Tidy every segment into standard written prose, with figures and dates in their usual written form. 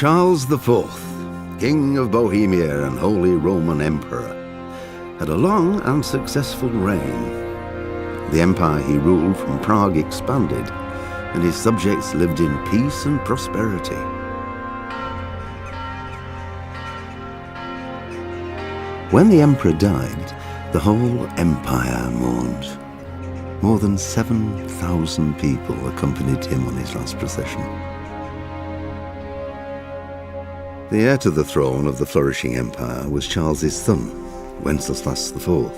Charles IV, King of Bohemia and Holy Roman Emperor, had a long and successful reign. The empire he ruled from Prague expanded, and his subjects lived in peace and prosperity. When the emperor died, the whole empire mourned. More than 7,000 people accompanied him on his last procession. The heir to the throne of the flourishing empire was Charles's son, Wenceslas IV,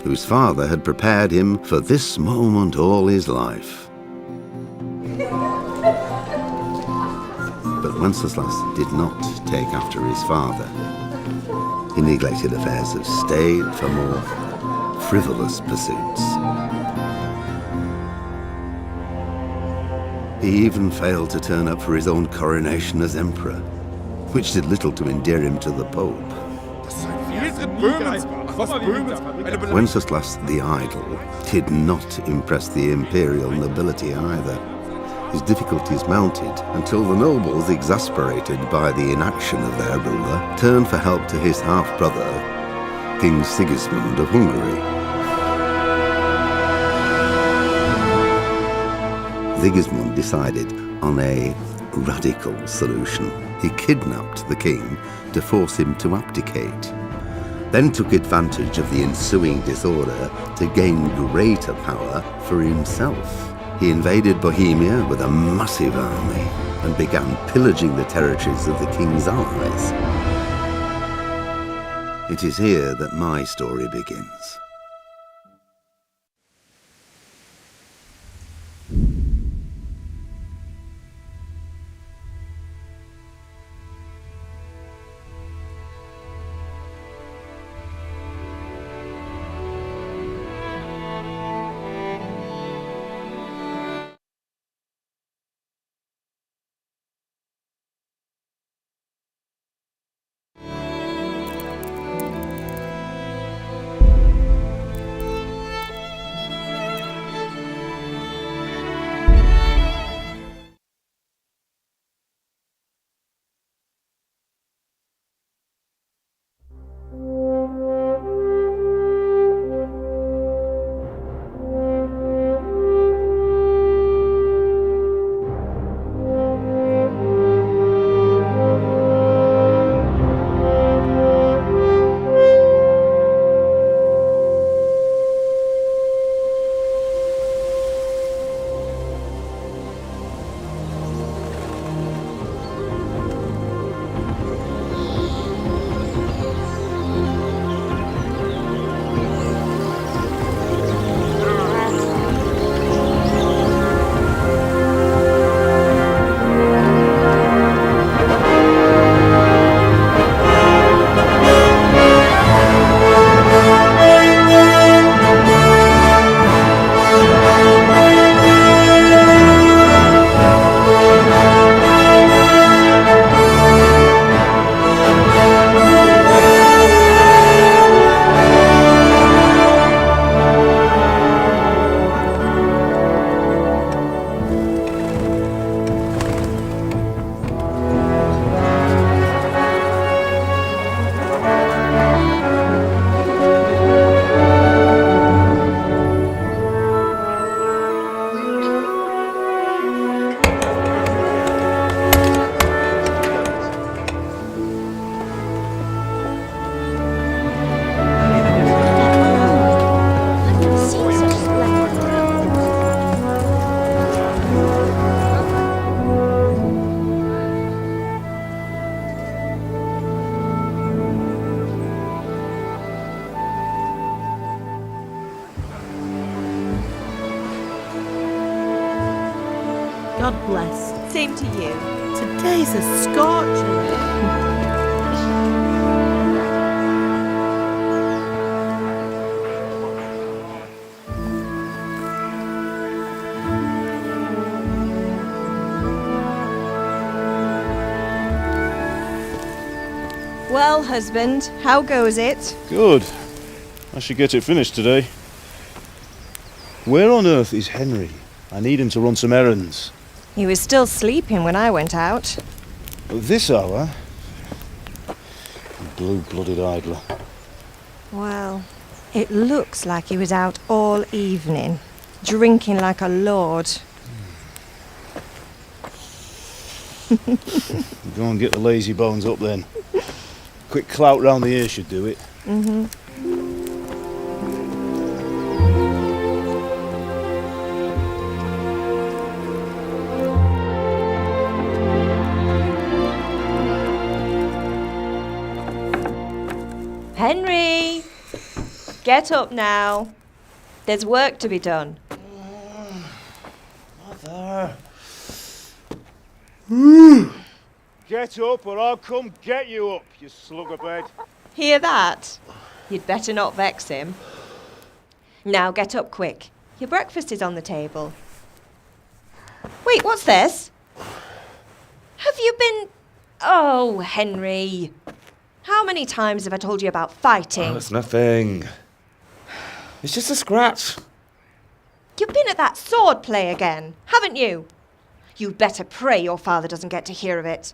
whose father had prepared him for this moment all his life. But Wenceslas did not take after his father. He neglected affairs of state for more frivolous pursuits. He even failed to turn up for his own coronation as emperor, which did little to endear him to the Pope. Wenceslas the Idle did not impress the imperial nobility either. His difficulties mounted until the nobles, exasperated by the inaction of their ruler, turned for help to his half-brother, King Sigismund of Hungary. Sigismund decided on a radical solution. He kidnapped the king to force him to abdicate, then took advantage of the ensuing disorder to gain greater power for himself. He invaded Bohemia with a massive army and began pillaging the territories of the king's allies. It is here that my story begins. God bless. Same to you. Today's a scorcher. Well, husband, how goes it? Good. I should get it finished today. Where on earth is Henry? I need him to run some errands. He was still sleeping when I went out. At this hour? Blue-blooded idler. Well, it looks like he was out all evening, drinking like a lord. Go and get the lazy bones up then. Quick clout round the ear should do it. Henry! Get up now. There's work to be done. Mother! Get up or I'll come get you up, you slugabed. Hear that? You'd better not vex him. Now get up quick. Your breakfast is on the table. Wait, what's this? Have you been... Oh, Henry. How many times have I told you about fighting? Oh, it's nothing. It's just a scratch. You've been at that sword play again, haven't you? You'd better pray your father doesn't get to hear of it.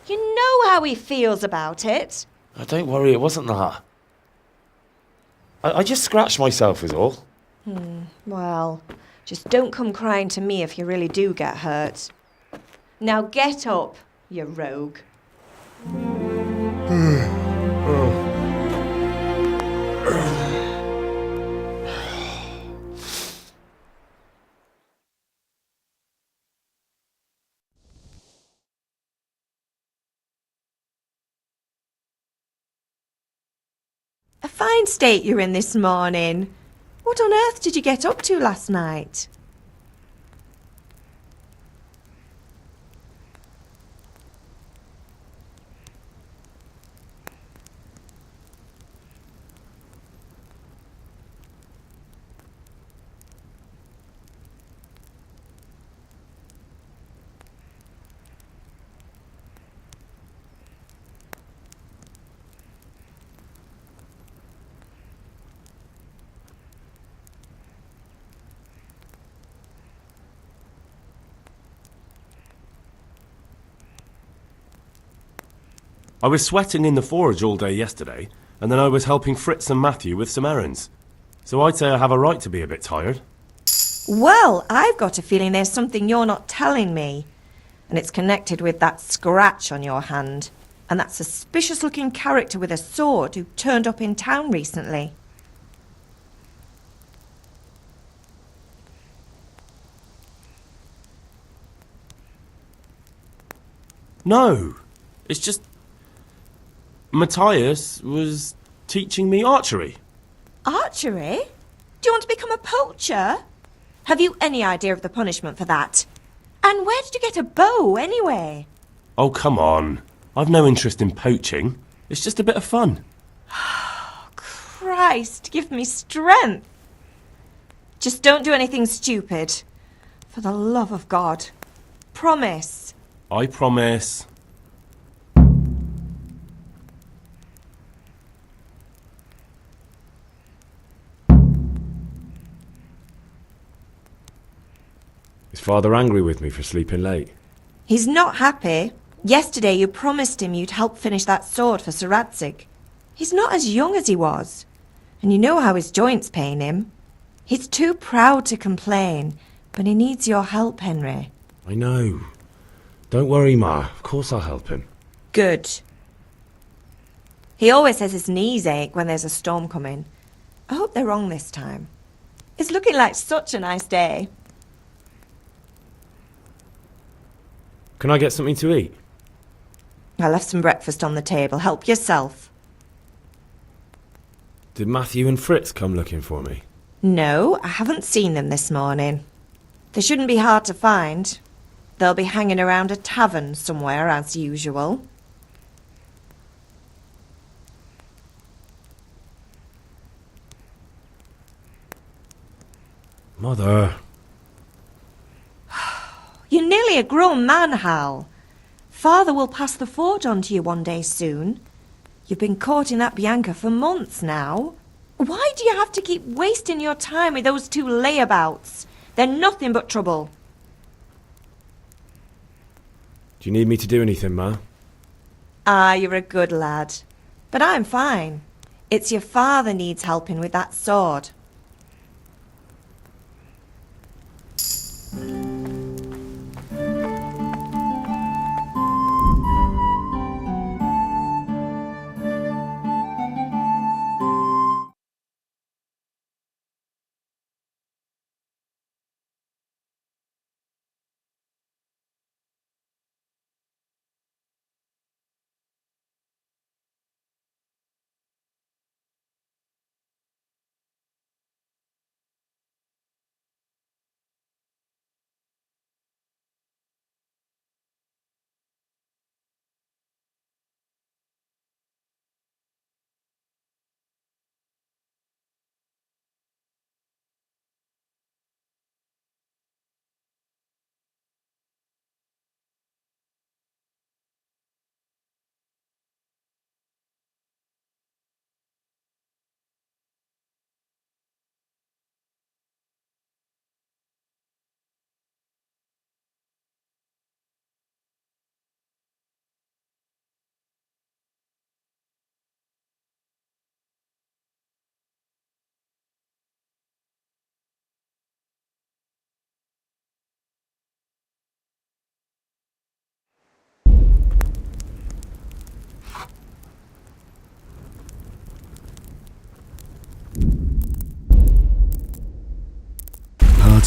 You know how he feels about it. Oh, don't worry, it wasn't that. I just scratched myself is all. Well, just don't come crying to me if you really do get hurt. Now get up, you rogue. A fine state you're in this morning. What on earth did you get up to last night? I was sweating in the forge all day yesterday, and then I was helping Fritz and Matthew with some errands. So I'd say I have a right to be a bit tired. Well, I've got a feeling there's something you're not telling me. And it's connected with that scratch on your hand. And that suspicious-looking character with a sword who turned up in town recently. No, it's just... Matthias was teaching me archery. Archery? Do you want to become a poacher? Have you any idea of the punishment for that? And where did you get a bow, anyway? Oh, come on. I've no interest in poaching. It's just a bit of fun. Christ, give me strength. Just don't do anything stupid. For the love of God. Promise. I promise. Is Father angry with me for sleeping late? He's not happy. Yesterday you promised him you'd help finish that sword for Sir Radzig. He's not as young as he was. And you know how his joints pain him. He's too proud to complain, but he needs your help, Henry. I know. Don't worry, Ma. Of course I'll help him. Good. He always says his knees ache when there's a storm coming. I hope they're wrong this time. It's looking like such a nice day. Can I get something to eat? I left some breakfast on the table. Help yourself. Did Matthew and Fritz come looking for me? No, I haven't seen them this morning. They shouldn't be hard to find. They'll be hanging around a tavern somewhere as usual. Mother. You're nearly a grown man, Hal. Father will pass the forge on to you one day soon. You've been courting that Bianca for months now. Why do you have to keep wasting your time with those two layabouts? They're nothing but trouble. Do you need me to do anything, Ma? Ah, you're a good lad. But I'm fine. It's your father needs helping with that sword.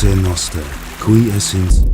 Pater Noster, qui essens...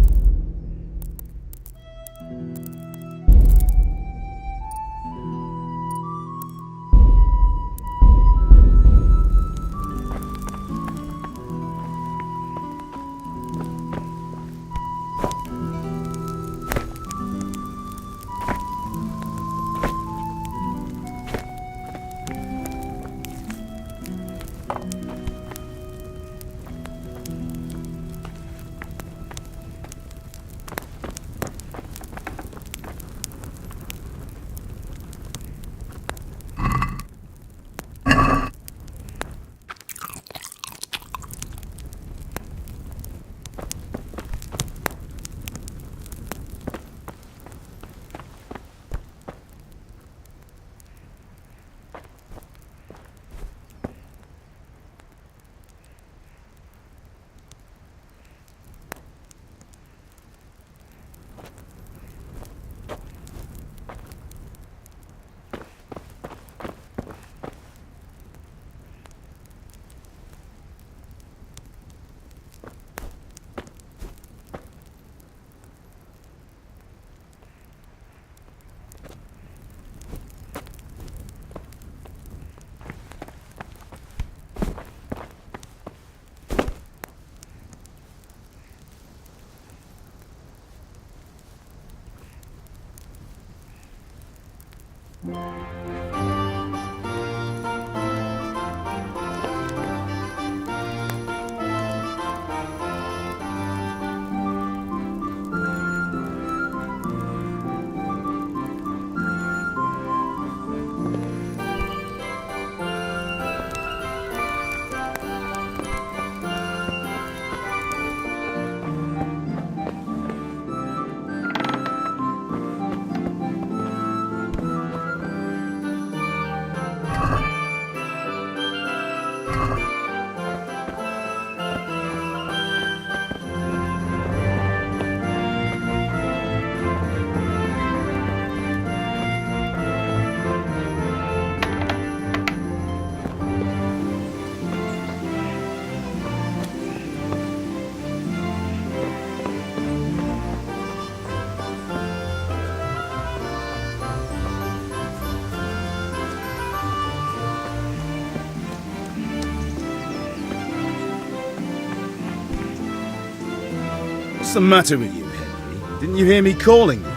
What's the matter with you, Henry? Didn't you hear me calling you?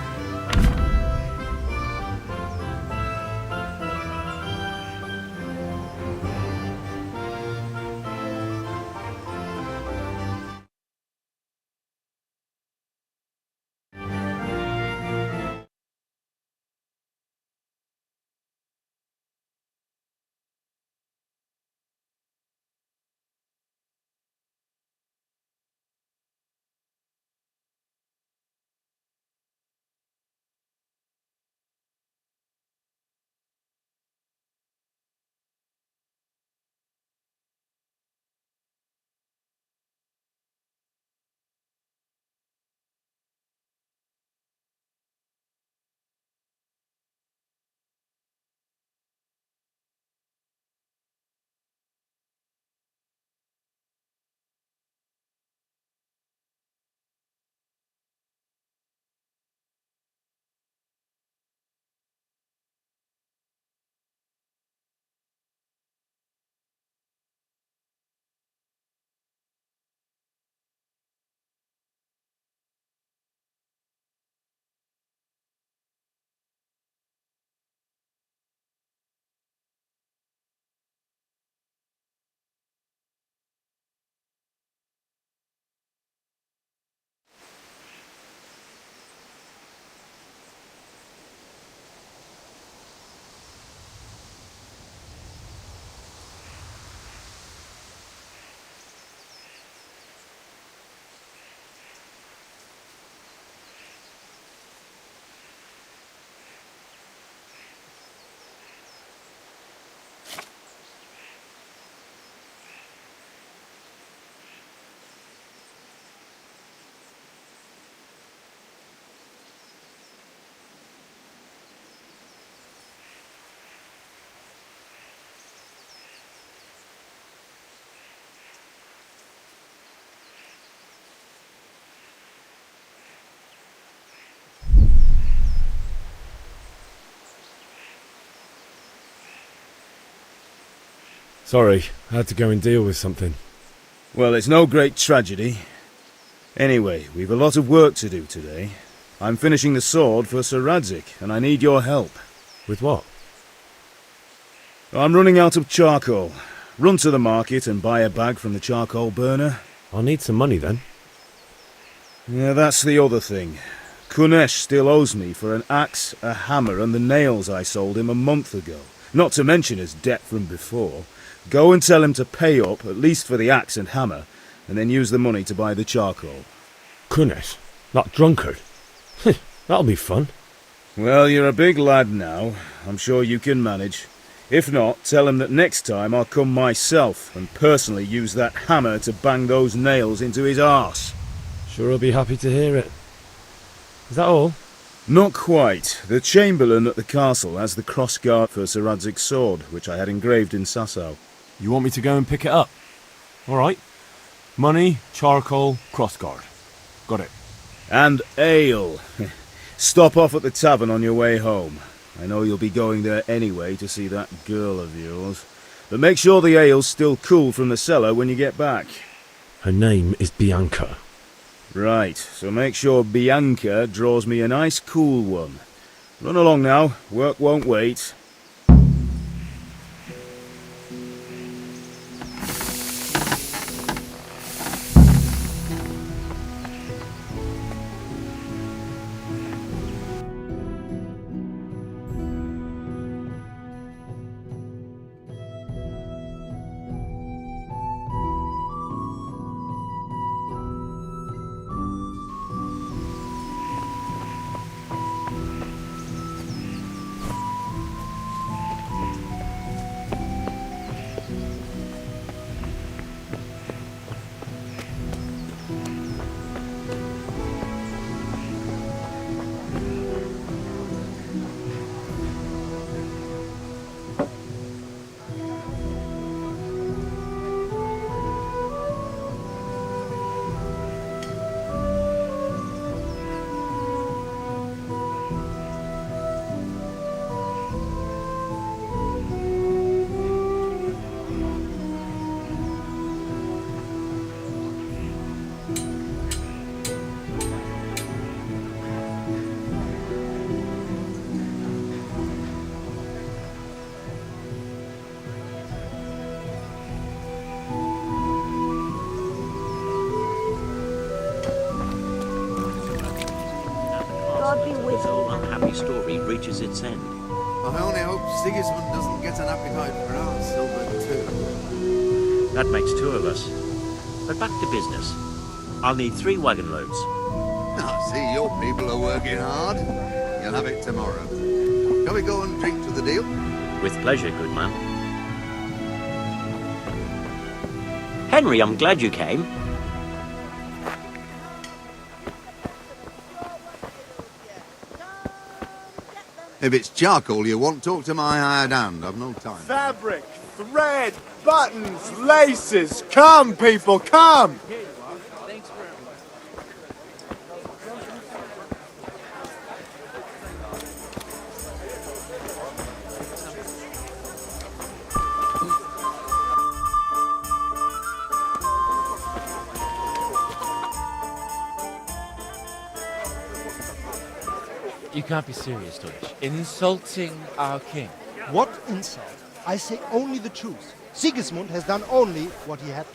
Sorry, I had to go and deal with something. Well, it's no great tragedy. Anyway, we've a lot of work to do today. I'm finishing the sword for Sir Radzig, and I need your help. With what? I'm running out of charcoal. Run to the market and buy a bag from the charcoal burner. I'll need some money then. Yeah, that's the other thing. Kunesh still owes me for an axe, a hammer, and the nails I sold him a month ago. Not to mention his debt from before. Go and tell him to pay up, at least for the axe and hammer, and then use the money to buy the charcoal. Kunesh? That drunkard? That'll be fun. Well, you're a big lad now. I'm sure you can manage. If not, tell him that next time I'll come myself and personally use that hammer to bang those nails into his arse. Sure I'll be happy to hear it. Is that all? Not quite. The Chamberlain at the castle has the crossguard for Sir Radzig's sword, which I had engraved in Sasau. You want me to go and pick it up? Alright. Money, charcoal, crossguard. Got it. And ale. Stop off at the tavern on your way home. I know you'll be going there anyway to see that girl of yours. But make sure the ale's still cool from the cellar when you get back. Her name is Bianca. Right, so make sure Bianca draws me a nice cool one. Run along now, work won't wait. This whole unhappy story reaches its end. I only hope Sigismund doesn't get an appetite for our silver too. That makes two of us. But back to business. I'll need 3 wagon loads. I see your people are working hard. You'll have it tomorrow. Shall we go and drink to the deal? With pleasure, good man. Henry, I'm glad you came. If it's charcoal you want, talk to my hired hand. I've no time. Fabric, thread, buttons, laces. Come, people, come! You can't be serious, Deutsch. Insulting our king. What insult? I say only the truth. Sigismund has done only what he had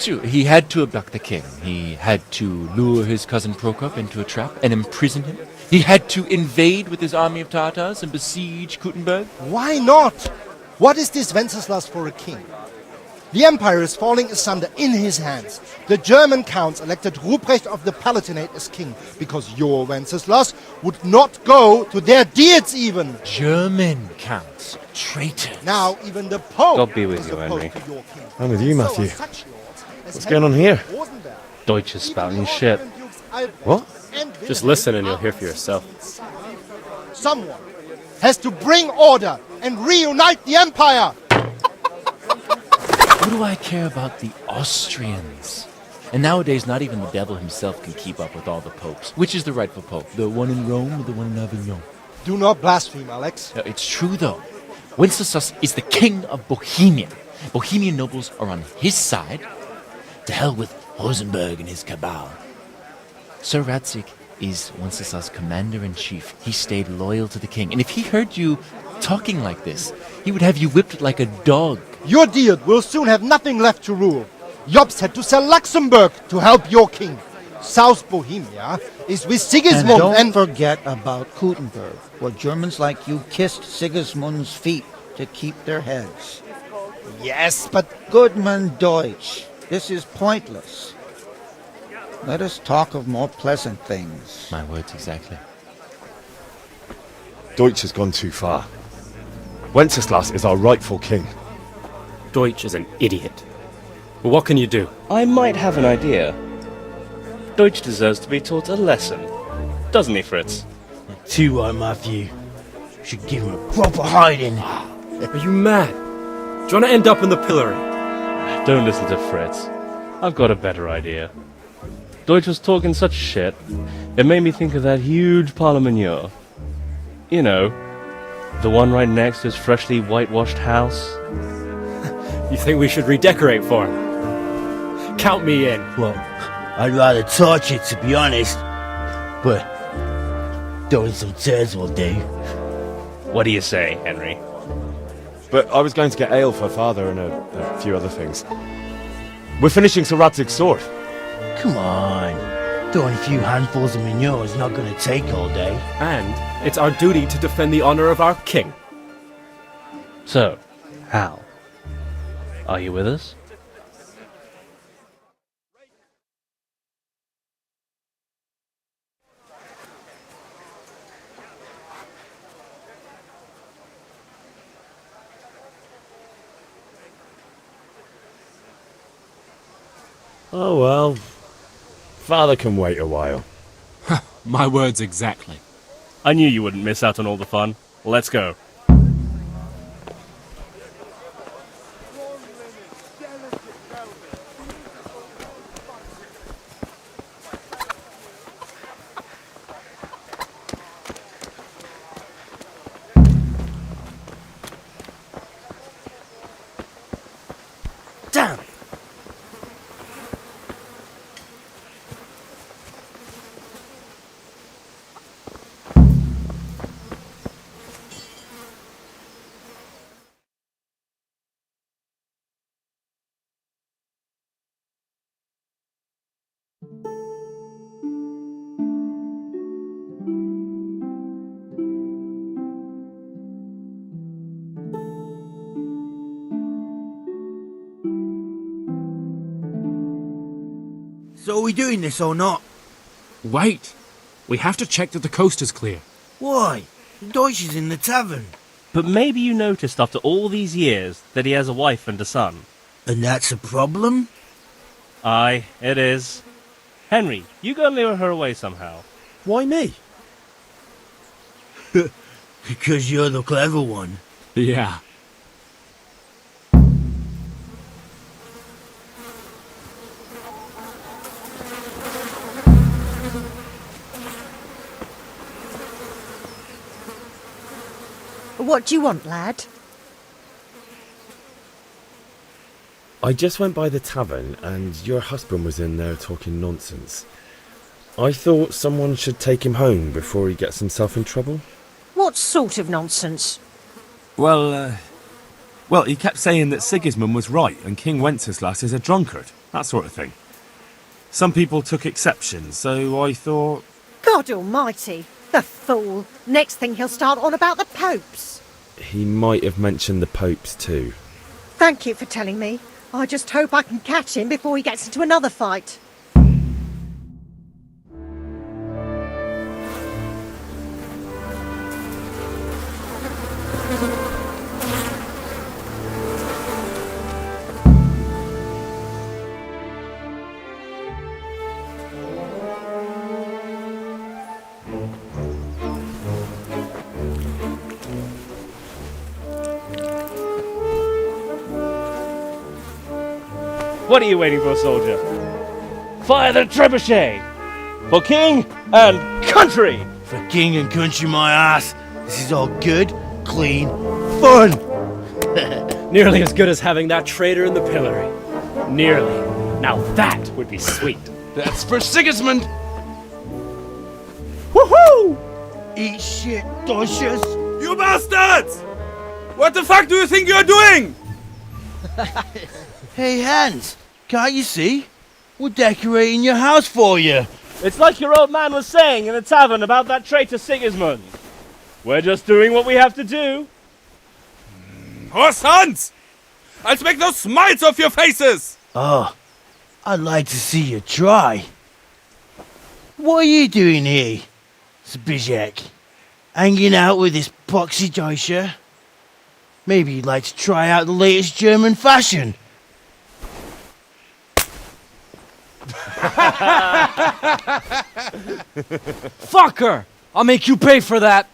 to. He had to abduct the king. He had to lure his cousin Prokop into a trap and imprison him. He had to invade with his army of Tatars and besiege Kuttenberg. Why not? What is this Wenceslas for a king? The empire is falling asunder in his hands. The German counts elected Ruprecht of the Palatinate as king because your Wenceslas would not go to their deeds even. German counts. Traitors. Now even the Pope God be with is you, opposed Henry. to your king. I'm with you, So are Matthew. such lords as What's going on Henry here? Rosenberg, Deutsch is spouting even shit. Lord Dukes Albrecht What? and Just Wilhelm listen and you'll hear for are yourself. Someone has to bring order and reunite the empire. What do I care about the Austrians? And nowadays, not even the devil himself can keep up with all the popes. Which is the rightful pope? The one in Rome or the one in Avignon? Do not blaspheme, Alex. It's true, though. Wenceslas is the king of Bohemia. Bohemian nobles are on his side. To hell with Rosenberg and his cabal. Sir Radzig is Wenceslas' commander-in-chief. He stayed loyal to the king. And if he heard you talking like this, he would have you whipped like a dog. Your Diet will soon have nothing left to rule. Jobst had to sell Luxembourg to help your king. South Bohemia is with Sigismund and don't forget about Gutenberg, where Germans like you kissed Sigismund's feet to keep their heads. Yes, but Goodman Deutsch, this is pointless. Let us talk of more pleasant things. My words exactly. Deutsch has gone too far. Wenceslas is our rightful king. Deutsch is an idiot. But what can you do? I might have an idea. Deutsch deserves to be taught a lesson. Doesn't he, Fritz? Too right, Matthew. Should give him a proper hiding. Are you mad? Do you want to end up in the pillory? Don't listen to Fritz. I've got a better idea. Deutsch was talking such shit, it made me think of that huge parliament. You know, the one right next to his freshly whitewashed house. You think we should redecorate for him? Count me in. Well, I'd rather torch it, to be honest. But throwing some tears will do. What do you say, Henry? But I was going to get ale for father and a few other things. We're finishing Sir Radzig's sword. Come on. Throwing a few handfuls of manure is not going to take all day. And it's our duty to defend the honor of our king. So, Hal, are you with us? Oh well. Father can wait a while. My words exactly. I knew you wouldn't miss out on all the fun. Let's go. Damn! So are we doing this or not? Wait. We have to check that the coast is clear. Why? Deutsch is in the tavern. But maybe you noticed after all these years that he has a wife and a son. And that's a problem? Aye, it is. Henry, you go and lure her away somehow. Why me? Because you're the clever one. Yeah. What do you want, lad? I just went by the tavern and your husband was in there talking nonsense. I thought someone should take him home before he gets himself in trouble. What sort of nonsense? Well, he kept saying that Sigismund was right and King Wenceslas is a drunkard, that sort of thing. Some people took exception, so I thought... God almighty, the fool. Next thing he'll start on about the popes. He might have mentioned the popes too. Thank you for telling me. I just hope I can catch him before he gets into another fight. What are you waiting for, soldier? Fire the trebuchet! For king and country! For king and country, my ass. This is all good, clean, fun. Nearly as good as having that traitor in the pillory. Nearly. Now that would be sweet. That's for Sigismund! Woohoo! Eat shit, Dodgers! You bastards! What the fuck do you think you're doing? Hey, Hans, can't you see? We're decorating your house for you. It's like your old man was saying in the tavern about that traitor Sigismund. We're just doing what we have to do. Horse Hans! I'll make those smiles off your faces! Oh, I'd like to see you try. What are you doing here, Zbigniew? Hanging out with this poxy Deutscher? Maybe you'd like to try out the latest German fashion. Fucker! I'll make you pay for that!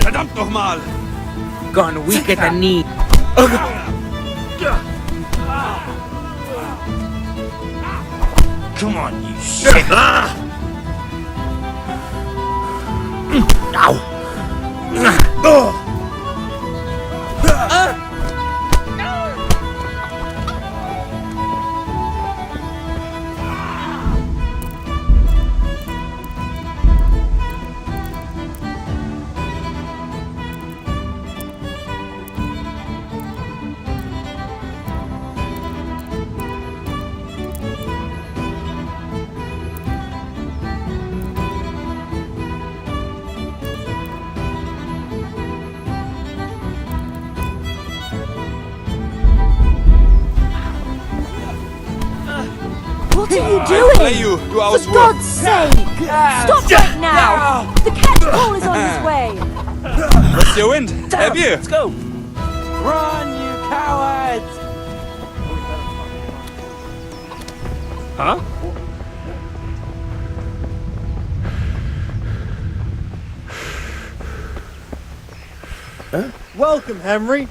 Verdammt nochmal! Gone weak at the knee. Come on, you shit! Ow! What are you doing? Play you For God's sake! Stop right now! The catchpole is on his way! What's your wind? Have you? Let's go! Run, you cowards! Huh? Welcome, Henry.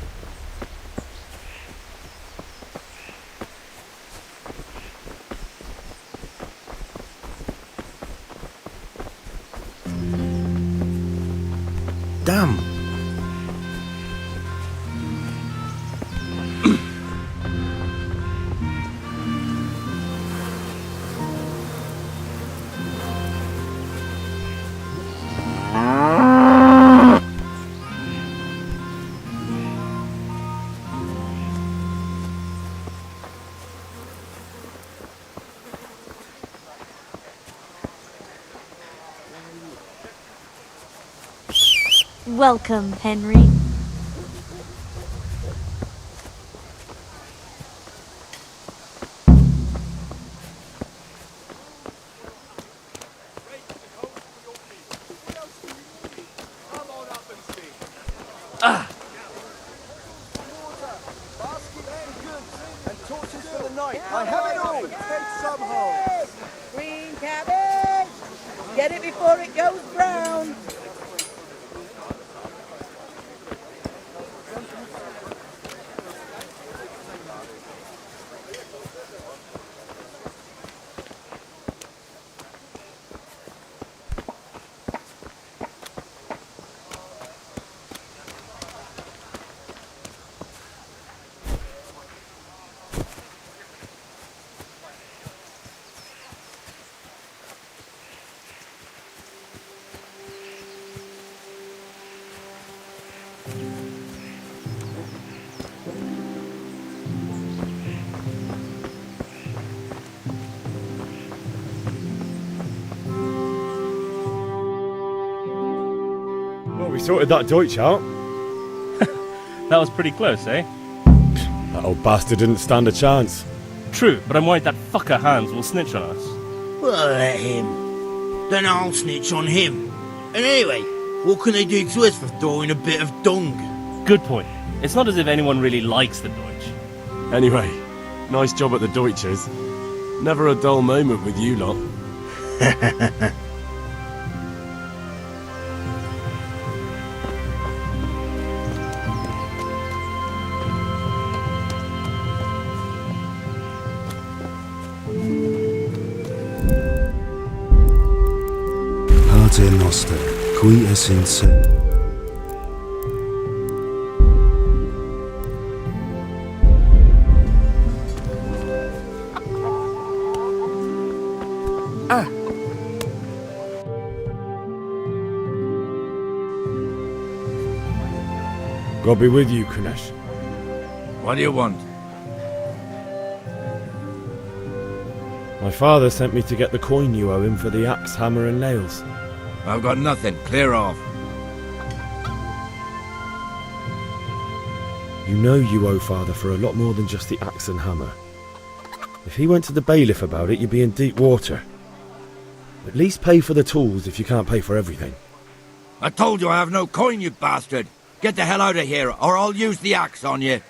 Damn. Welcome, Henry. I have it all. Take some home. Green cabbage! Get it before it goes brown. Well, we sorted that Deutsch out. That was pretty close, eh? That old bastard didn't stand a chance. True, but I'm worried that fucker Hans will snitch on us. Well, let him. Then I'll snitch on him. And anyway, what can they do to us for throwing a bit of dung? Good point. It's not as if anyone really likes the Deutsch. Anyway, nice job at the Deutsches. Never a dull moment with you lot. Pater Noster, qui es in se. God be with you, Kunesh. What do you want? My father sent me to get the coin you owe him for the axe, hammer and nails. I've got nothing. Clear off. You know you owe father for a lot more than just the axe and hammer. If he went to the bailiff about it, you'd be in deep water. At least pay for the tools if you can't pay for everything. I told you I have no coin, you bastard. Get the hell out of here, or I'll use the axe on you.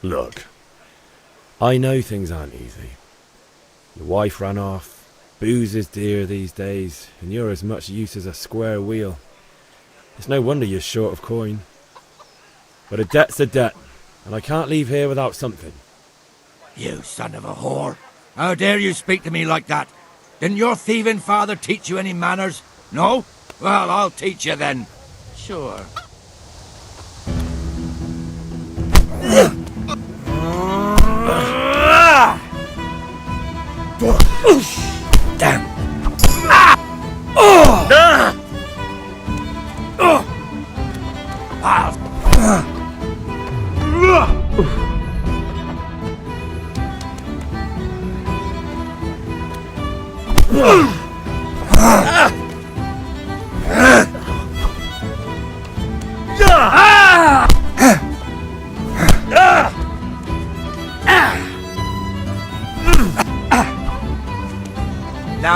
Look, I know things aren't easy. Your wife ran off, booze is dear these days, and you're as much use as a square wheel. It's no wonder you're short of coin. But a debt's a debt, and I can't leave here without something. You son of a whore. How dare you speak to me like that? Didn't your thieving father teach you any manners? No? Well, I'll teach you then. Sure. Damn. Oh.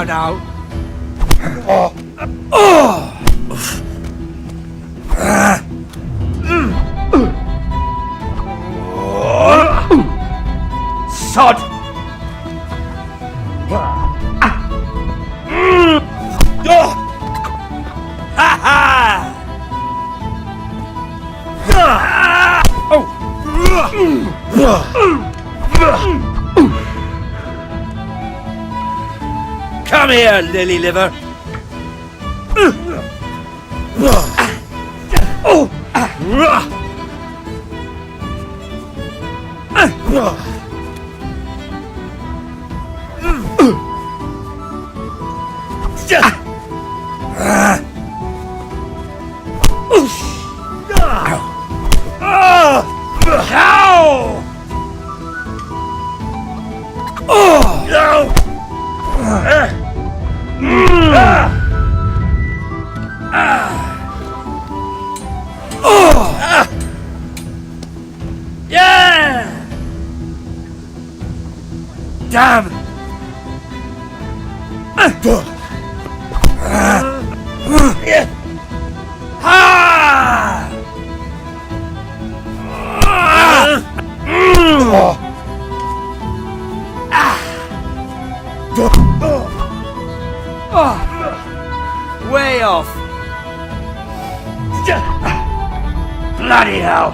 Now. Sod! Come here, lily liver. Damn! Way off. Bloody hell!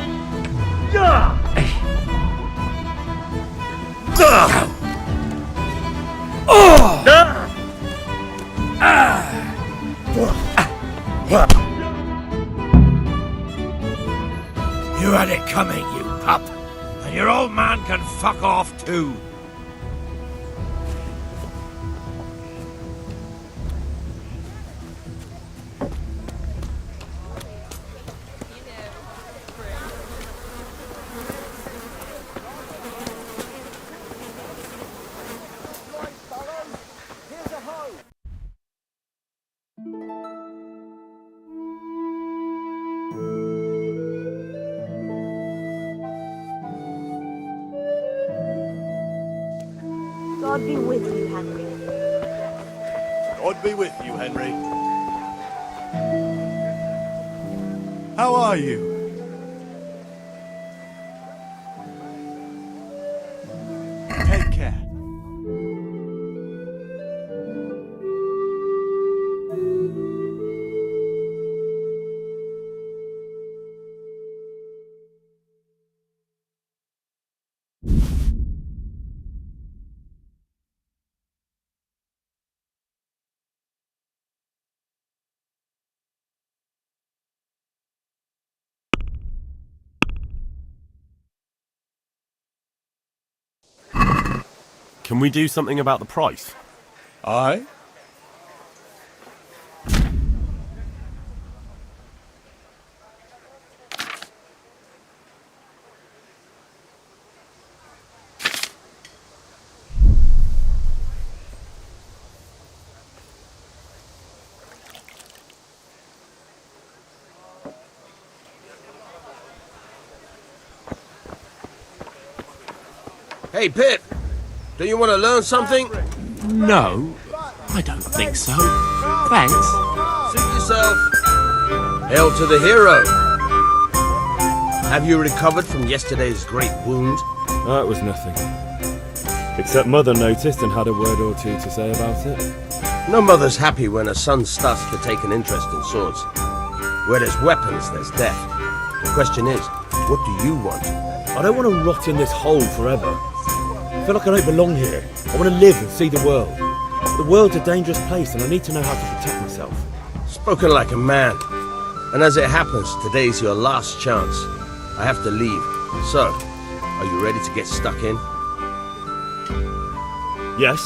You had it coming, you pup. And your old man can fuck off too. God be with you, Henry. God be with you, Henry. How are you? Take care. Can we do something about the price? Aye? Hey, Pip! Do you want to learn something? No, I don't think so. Thanks. Suit yourself. Hail to the hero. Have you recovered from yesterday's great wound? That was nothing. Except Mother noticed and had a word or two to say about it. No mother's happy when her son starts to take an interest in swords. Where there's weapons, there's death. The question is, what do you want? I don't want to rot in this hole forever. I feel like I don't belong here. I want to live and see the world. The world's a dangerous place and I need to know how to protect myself. Spoken like a man. And as it happens, today's your last chance. I have to leave. So, are you ready to get stuck in? Yes.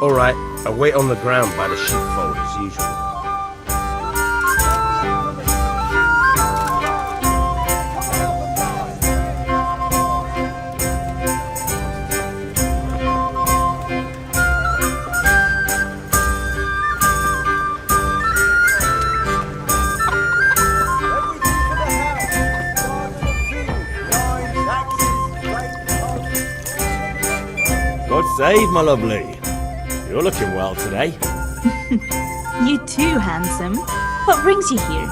All right, I'll wait on the ground by the sheepfold as usual. God save, my lovely. You're looking well today. You too, handsome. What brings you here?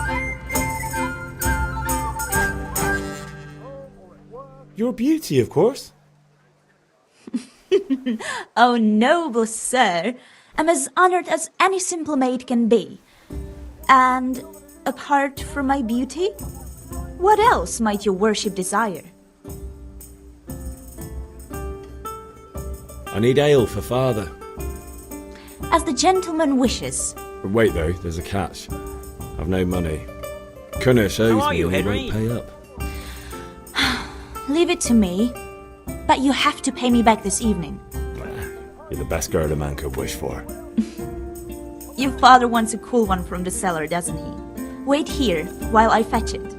You're a beauty, of course. Oh, noble sir. I'm as honored as any simple maid can be. And apart from my beauty, what else might your worship desire? I need ale for father. As the gentleman wishes. But wait though, there's a catch. I've no money. Kunnish owes me and he won't pay up. Leave it to me. But you have to pay me back this evening. You're the best girl a man could wish for. Your father wants a cool one from the cellar, doesn't he? Wait here while I fetch it.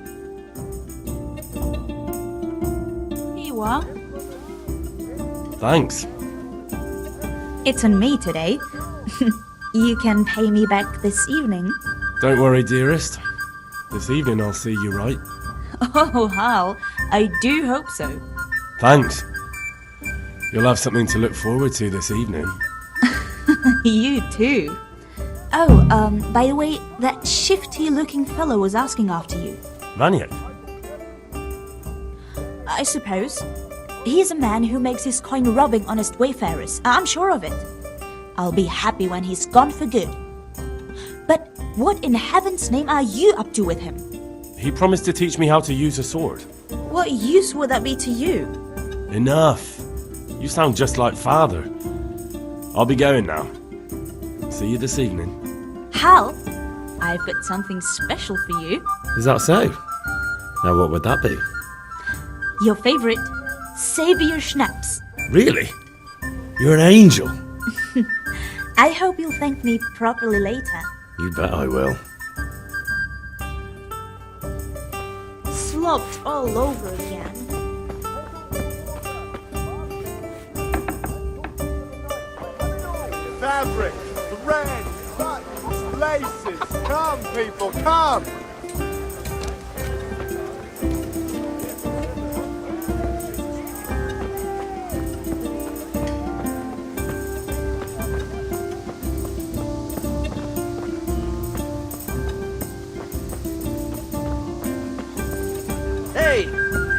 Here you are. Thanks. It's on me today. You can pay me back this evening. Don't worry, dearest. This evening I'll see you right. Oh, Hal, I do hope so. Thanks. You'll have something to look forward to this evening. You too. Oh, by the way, that shifty-looking fellow was asking after you. Vanya? I suppose. He's a man who makes his coin robbing honest wayfarers. I'm sure of it. I'll be happy when he's gone for good. But what in heaven's name are you up to with him? He promised to teach me how to use a sword. What use would that be to you? Enough. You sound just like father. I'll be going now. See you this evening. Hal, I've got something special for you. Is that so? Now what would that be? Your favorite Savior Schnapps. Really? You're an angel. I hope you'll thank me properly later. You bet I will. Slopped all over again. Fabric, thread, buttons, laces. Come, people, come!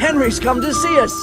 Henry's come to see us.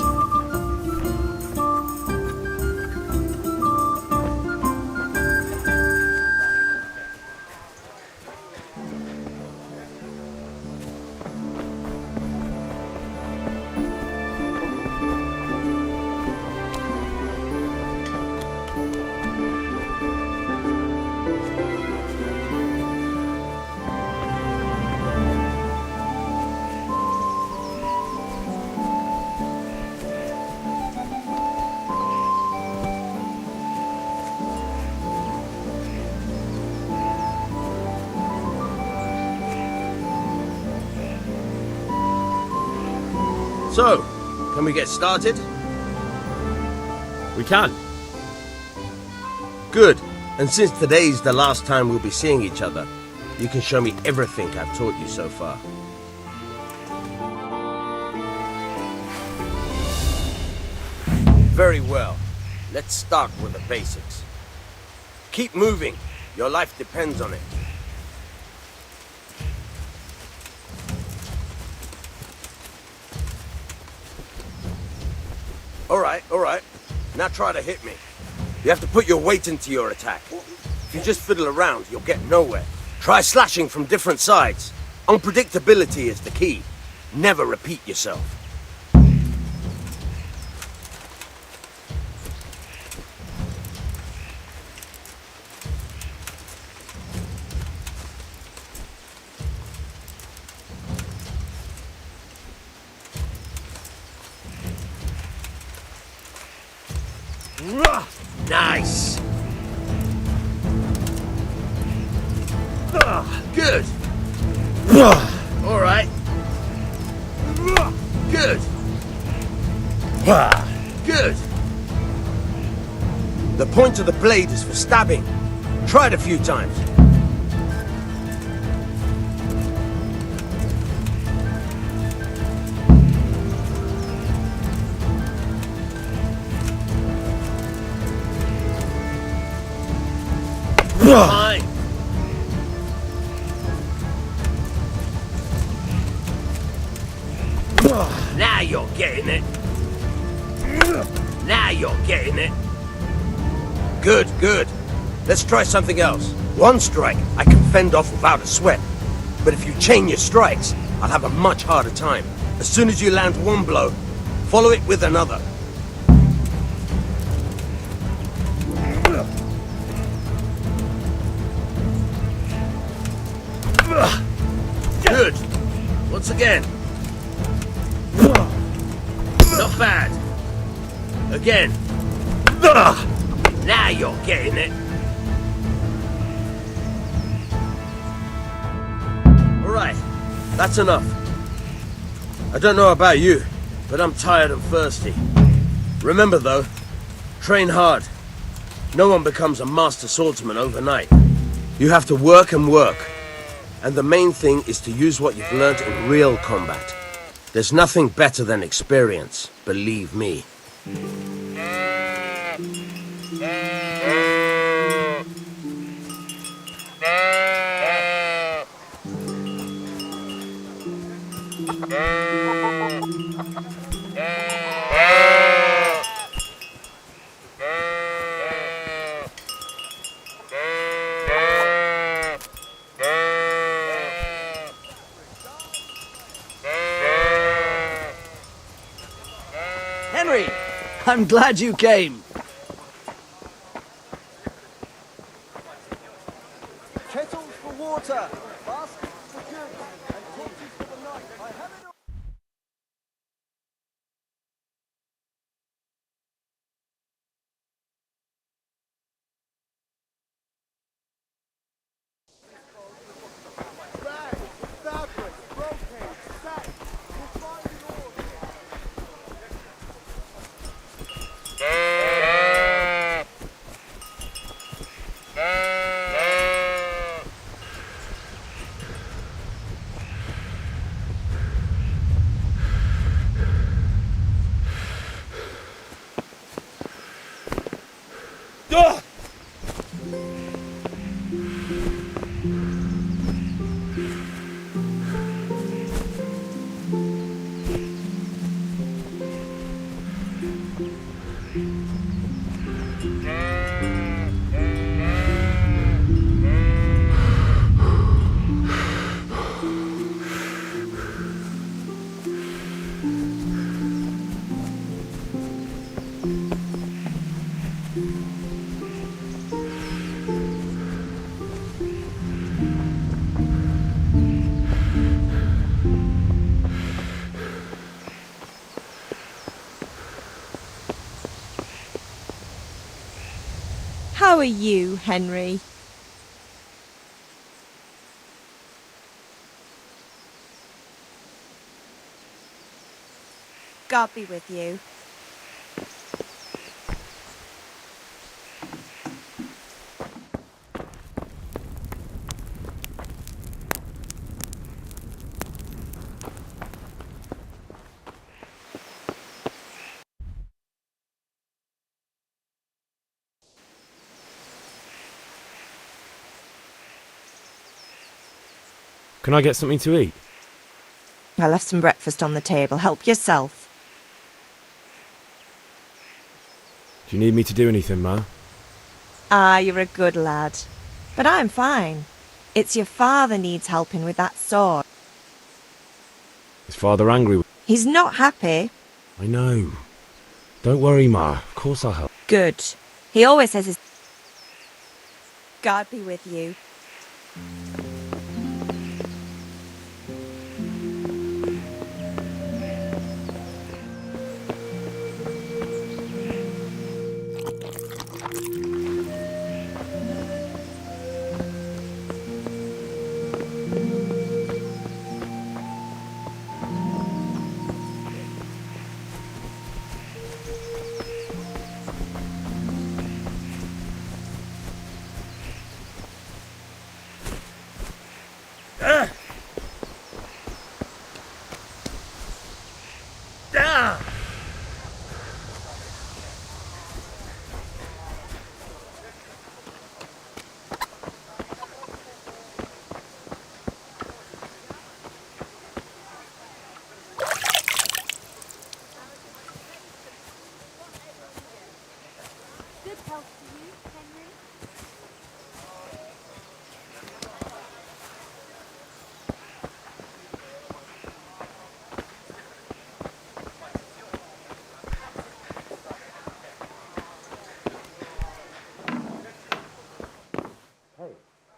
So, can we get started? We can. Good. And since today's the last time we'll be seeing each other, you can show me everything I've taught you so far. Very well. Let's start with the basics. Keep moving. Your life depends on it. All right. Now try to hit me. You have to put your weight into your attack. If you just fiddle around, you'll get nowhere. Try slashing from different sides. Unpredictability is the key. Never repeat yourself. Nice. Good. All right. Good. Good. The point of the blade is for stabbing. Try it a few times. Fine. Now you're getting it. Now you're getting it. Good, good. Let's try something else. One strike I can fend off without a sweat. But if you chain your strikes, I'll have a much harder time. As soon as you land one blow, follow it with another. Good. Once again. Not bad. Again. Now you're getting it. Alright, that's enough. I don't know about you, but I'm tired and thirsty. Remember though, train hard. No one becomes a master swordsman overnight. You have to work and work. And the main thing is to use what you've learned in real combat. There's nothing better than experience, believe me. Henry, I'm glad you came. Kettles for water, baskets for goods, and torches for the night. I have it all. Rags, fabric, brocade, sacks. You'll find it all here. How are you, Henry? God be with you. Can I get something to eat? I left some breakfast on the table. Help yourself. Do you need me to do anything, Ma? Ah, you're a good lad. But I'm fine. It's your father needs helping with that sword. Is Father angry with... He's not happy. I know. Don't worry, Ma. Of course I'll help. Good. He always says his... God be with you.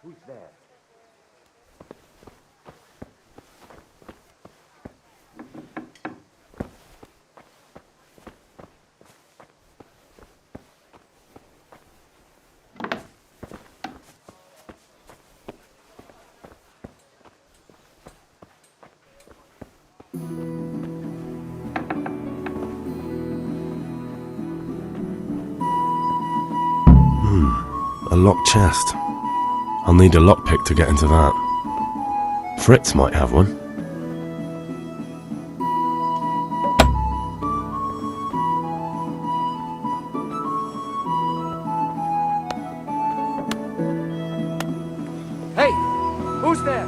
Who's there? A locked chest. I'll need a lockpick to get into that. Fritz might have one. Hey, who's there?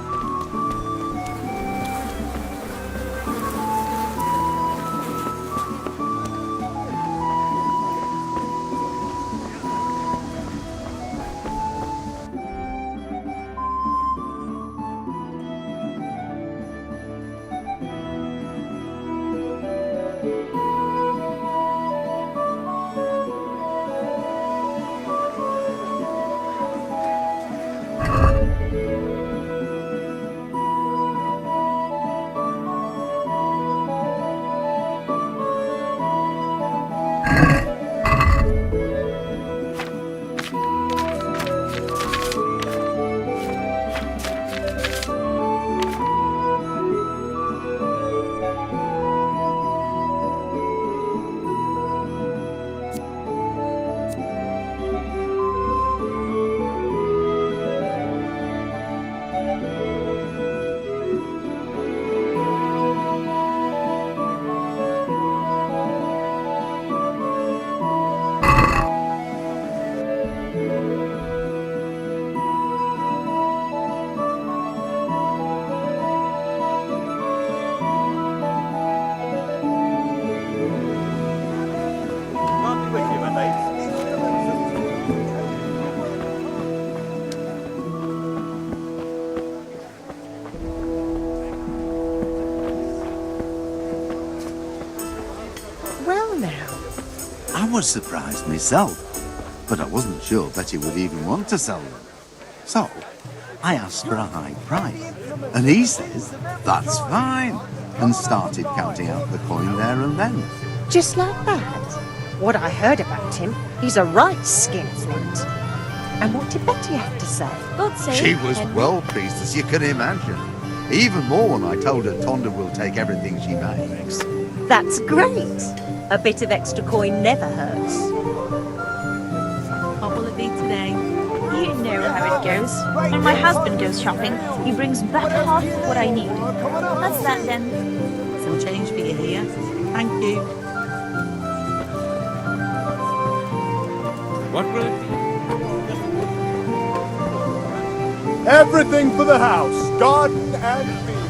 I was surprised myself, but I wasn't sure Betty would even want to sell them. So, I asked for a high price, and he says, that's fine, and started counting out the coin there and then. Just like that? What I heard about him, he's a right skinflint. And what did Betty have to say? God save She was Henry. well pleased, as you can imagine. Even more when I told her Tonda will take everything she makes. That's great. A bit of extra coin never hurts. What will it be today? You know how it goes. When my husband goes shopping, he brings back half of what I need. That's that then. Some change for you here. Thank you. What will it be? Everything for the house, garden and field.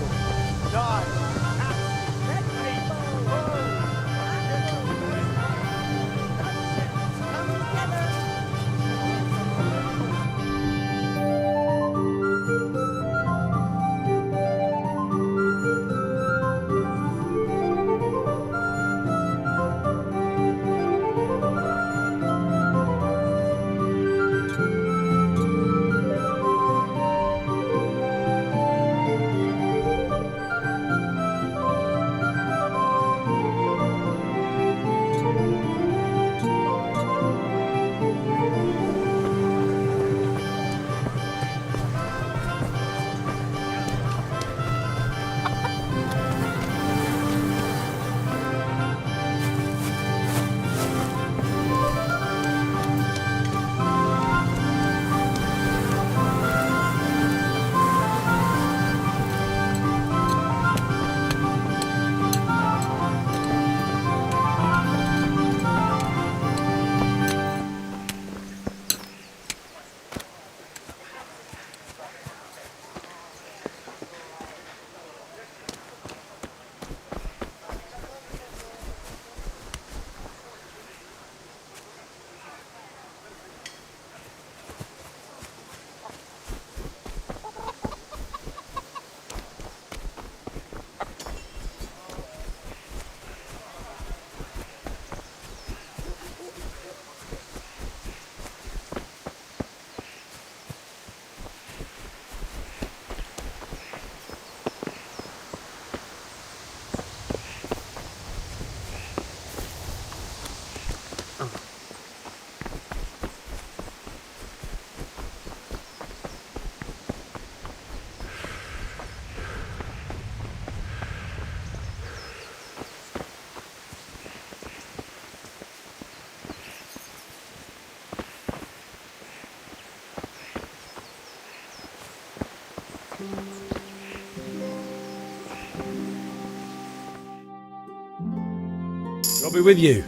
I'll be with you.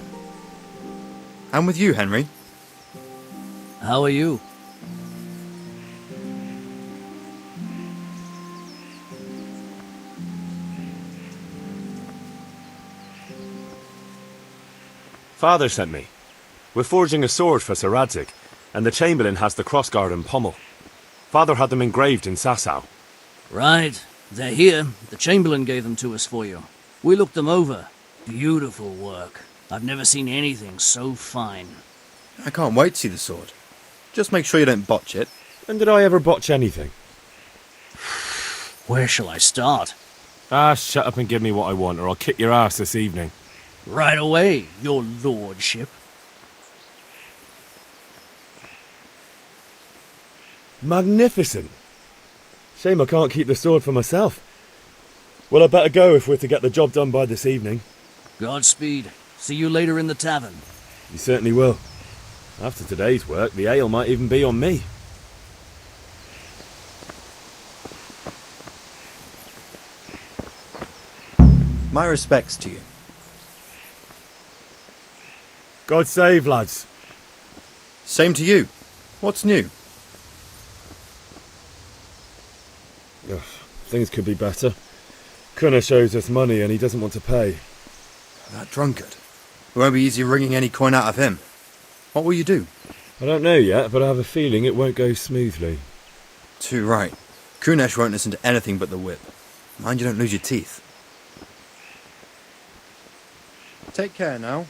I'm with you, Henry. How are you? Father sent me. We're forging a sword for Sir Radzig, and the Chamberlain has the crossguard and pommel. Father had them engraved in Sasau. Right. They're here. The Chamberlain gave them to us for you. We looked them over. Beautiful work. I've never seen anything so fine. I can't wait to see the sword. Just make sure you don't botch it. When did I ever botch anything? Where shall I start? Shut up and give me what I want, or I'll kick your ass this evening. Right away, your lordship. Magnificent. Shame I can't keep the sword for myself. Well, I better go if we're to get the job done by this evening. Godspeed. See you later in the tavern. You certainly will. After today's work, the ale might even be on me. My respects to you. God save, lads. Same to you. What's new? Ugh, things could be better. Kunesh owes us money and he doesn't want to pay. That drunkard. It won't be easy wringing any coin out of him. What will you do? I don't know yet, but I have a feeling it won't go smoothly. Too right. Kunesh won't listen to anything but the whip. Mind you don't lose your teeth. Take care now.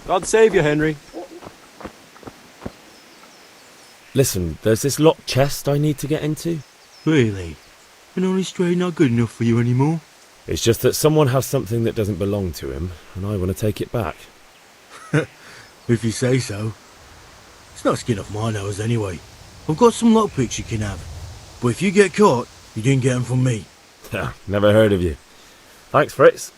God save you, Henry. Listen, there's this locked chest I need to get into. Really? An honest trade not good enough for you anymore? It's just that someone has something that doesn't belong to him, and I want to take it back. If you say so. It's not skin off my nose anyway. I've got some lockpicks you can have. But if you get caught, you didn't get them from me. Never heard of you. Thanks, Fritz.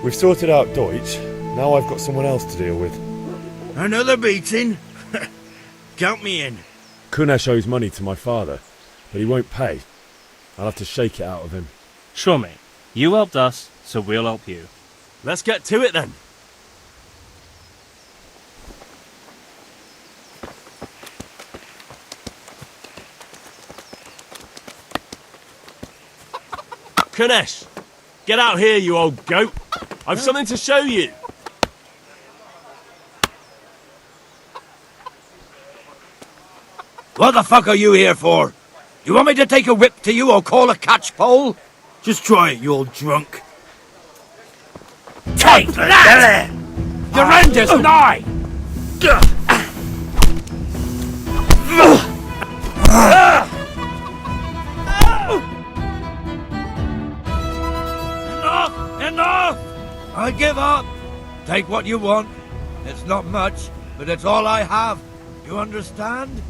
We've sorted out Deutsch. Now I've got someone else to deal with. Another beating? Count me in. Kunesh owes money to my father, but he won't pay. I'll have to shake it out of him. Sure, mate. You helped us, so we'll help you. Let's get to it then. Kunesh, get out here, you old goat. I've something to show you. What the fuck are you here for? You want me to take a whip to you or call a catchpole? Just try it, you old drunk. Take that! Your end is nigh! Enough! I give up. Take what you want. It's not much, but it's all I have. You understand?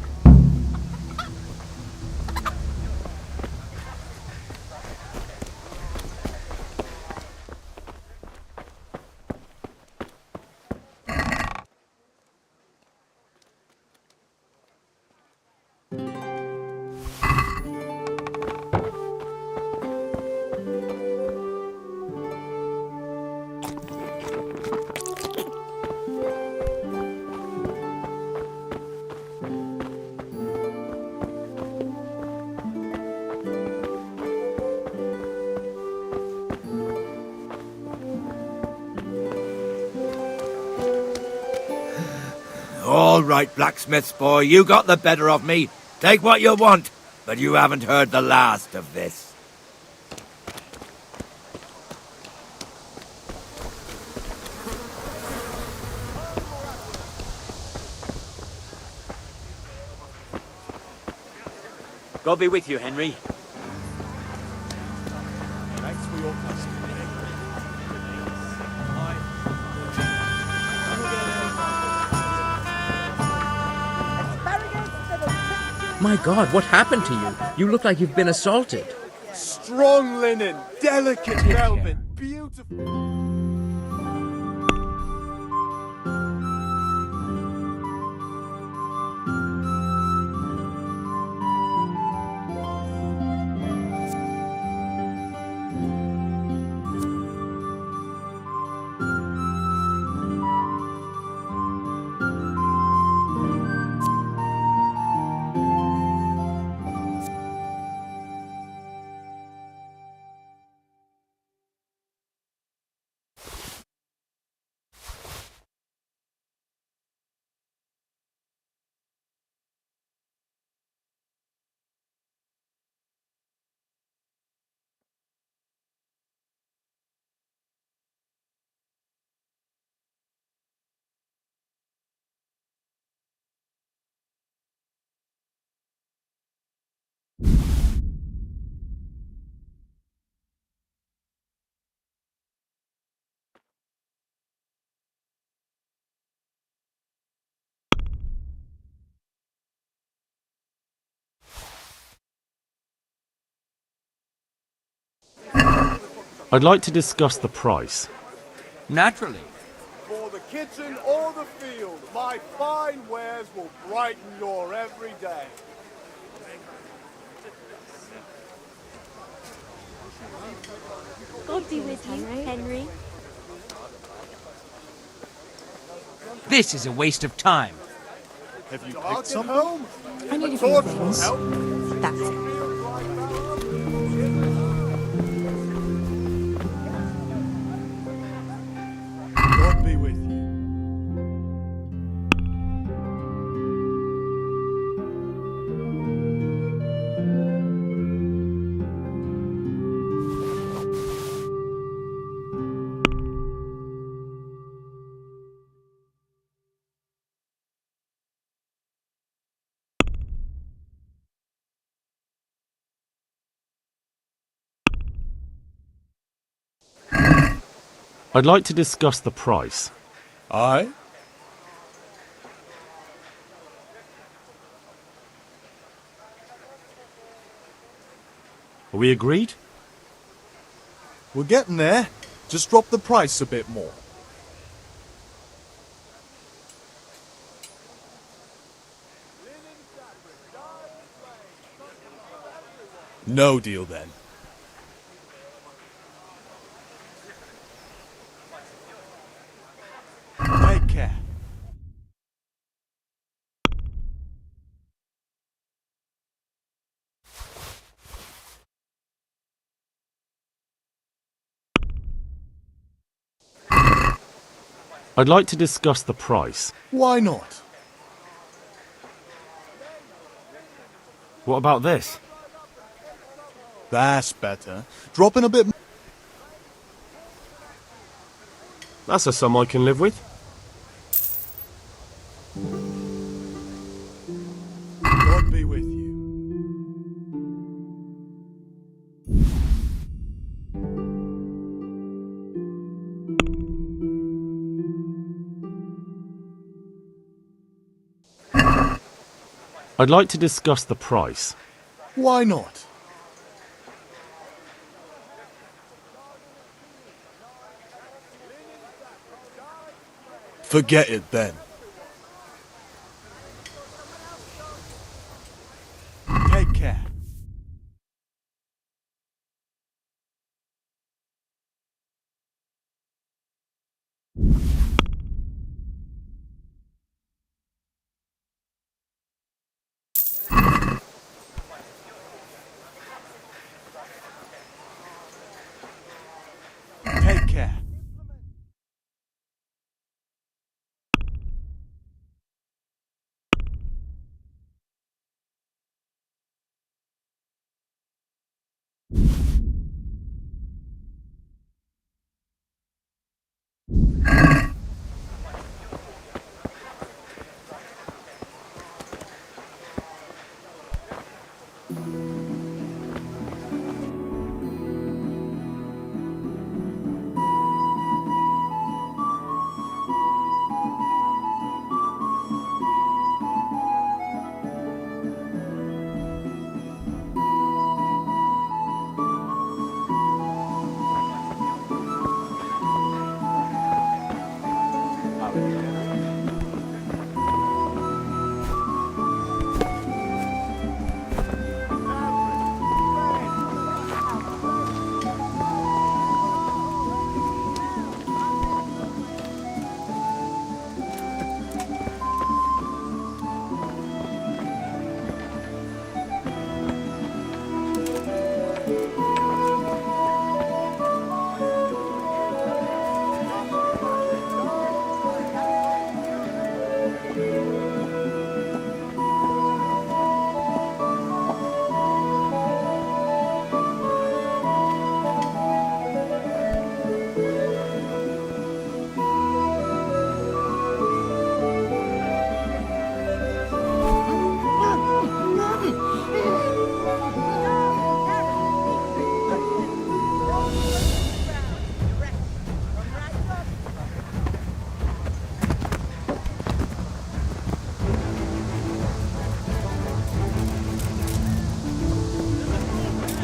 All right, blacksmith's boy, you got the better of me. Take what you want, but you haven't heard the last of this. God be with you, Henry. Thanks for your custom. My God, what happened to you? You look like you've been assaulted. Strong linen, delicate velvet, beautiful. I'd like to discuss the price. Naturally. For the kitchen or the field, my fine wares will brighten your every day. God be with you, Henry. This is a waste of time. Have you picked some home? I need a few Torch things. will help. That's it. God be with you. I'd like to discuss the price. Aye? Are we agreed? We're getting there. Just drop the price a bit more. No deal then. Take care. I'd like to discuss the price. Why not? What about this? That's better. Drop in a bit. That's a sum I can live with. God be with you. I'd like to discuss the price. Why not? Forget it then. Take care. Take care.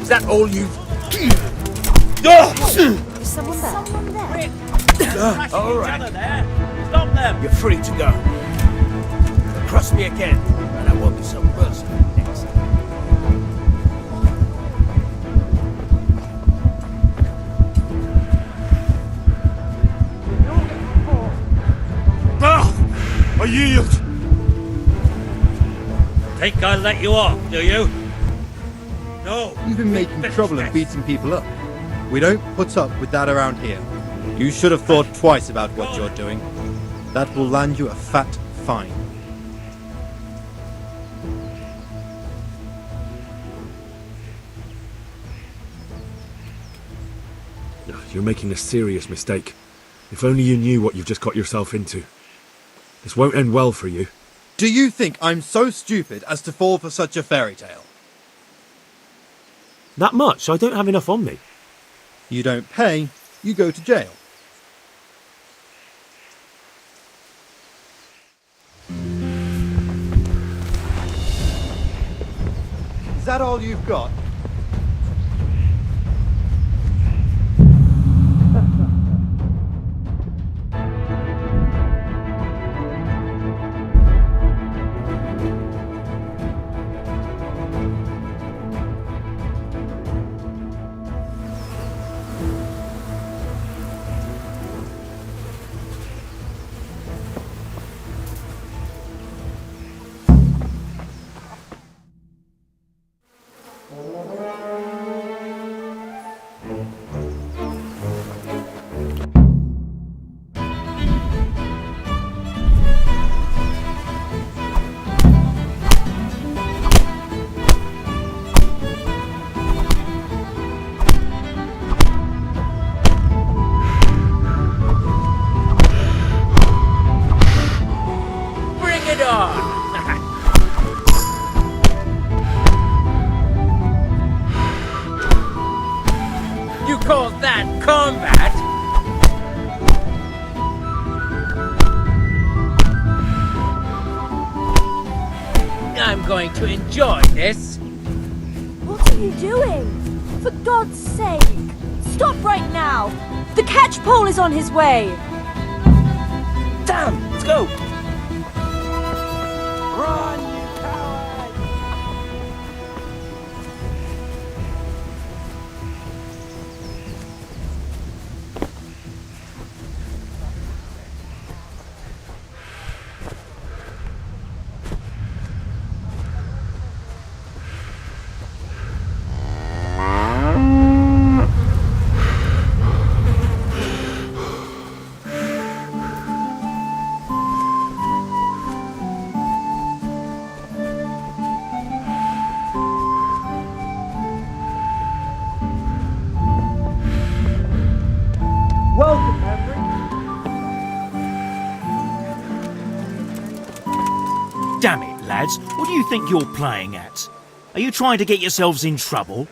Is that all you've... Is someone there? All right. Stop them. You're free to go. Cross me again, and I won't be so merciful next time. I yield! Think I'll let you off, do you? No. You've been making trouble and beating people up. We don't put up with that around here. You should have thought twice about what you're doing. That will land you a fat fine. You're making a serious mistake. If only you knew what you've just got yourself into. This won't end well for you. Do you think I'm so stupid as to fall for such a fairy tale? That much? I don't have enough on me. You don't pay, you go to jail. Is that all you've got? I'm going to enjoy this. What are you doing? For God's sake! Stop right now! The catchpole is on his way! Damn! Let's go! Run, you coward! Welcome, Henry. Damn it, lads. What do you think you're playing at? Are you trying to get yourselves in trouble?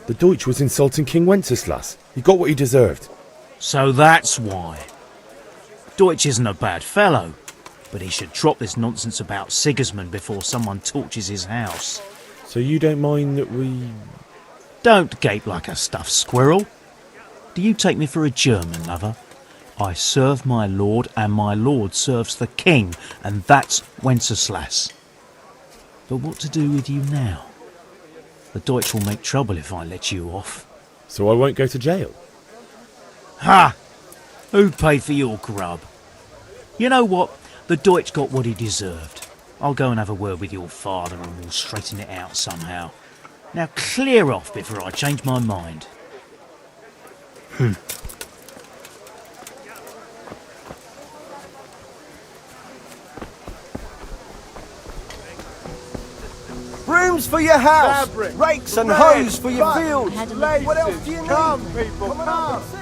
The Deutsch was insulting King Wenceslas. He got what he deserved. So that's why. Deutsch isn't a bad fellow, but he should drop this nonsense about Sigismund before someone torches his house. So you don't mind that we... Don't gape like a stuffed squirrel. Do you take me for a German, lover? I serve my lord, and my lord serves the king, and that's Wenceslas. But what to do with you now? The Deutsch will make trouble if I let you off. So I won't go to jail? Ha! Who paid for your grub? You know what? The Deutsch got what he deserved. I'll go and have a word with your father and we'll straighten it out somehow. Now clear off before I change my mind. Brooms for your house, Fabric, rakes and bread, hoes for your butter, fields. laces. What else do you need? Come, people, Come on come. up and see.